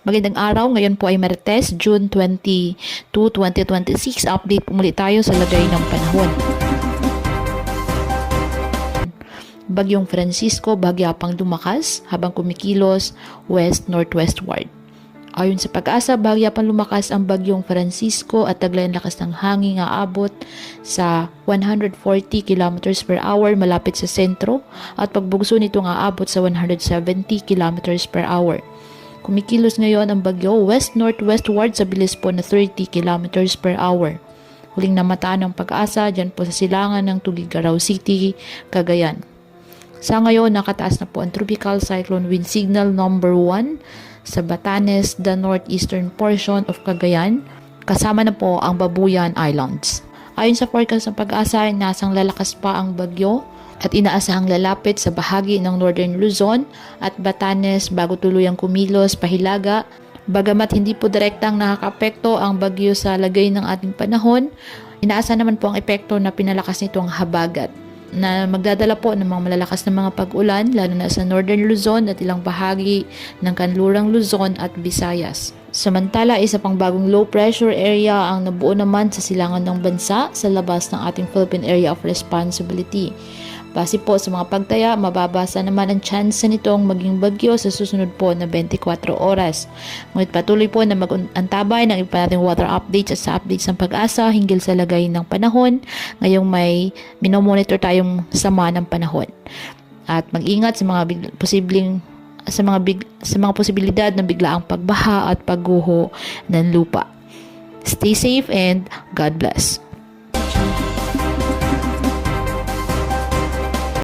Magandang araw, ngayon po ay Martes, June 22, 2026. Update po muli tayo sa lagay ng panahon. Bagyong Francisco, bagyapang lumakas habang kumikilos west-northwestward. Ayon sa Pag-asa, bagyapang lumakas ang bagyong Francisco at taglay ang lakas ng hangin aabot sa 140 km per hour malapit sa sentro at pagbugso nito aabot sa 170 km per hour. Kumikilos ngayon ang bagyo west-northwestward sa bilis po na 30 km per hour. Huling namataan ng Pag-asa dyan po sa silangan ng Tuguegarao City, Cagayan. Sa ngayon, nakataas na po ang Tropical Cyclone Wind Signal number 1 sa Batanes, the northeastern portion of Cagayan, kasama na po ang Babuyan Islands. Ayon sa forecast ng Pag-asa, nasang lalakas pa ang bagyo at inaasahang lalapit sa bahagi ng Northern Luzon at Batanes bago tuluyang kumilos pahilaga. Bagamat hindi po direktang nakakaapekto ang bagyo sa lagay ng ating panahon, inaasa naman po ang epekto na pinalakas nito ang habagat na magdadala po ng mga malalakas na mga pag-ulan lalo na sa Northern Luzon at ilang bahagi ng kanlurang Luzon at Visayas. Samantala, isa pang bagong low pressure area ang nabuo naman sa silangan ng bansa sa labas ng ating Philippine Area of Responsibility. Base po sa mga pagtaya, mababasa naman ang tsansa nitong maging bagyo sa susunod po na 24 oras. Ngunit patuloy po na mag-antabay ng iba nating weather updates at sa updates ng Pag-asa hinggil sa lagay ng panahon. Ngayong may minomonitor tayong sama ng panahon. At mag-ingat sa mga posibilidad ng biglaang pagbaha at pagguho ng lupa. Stay safe and God bless.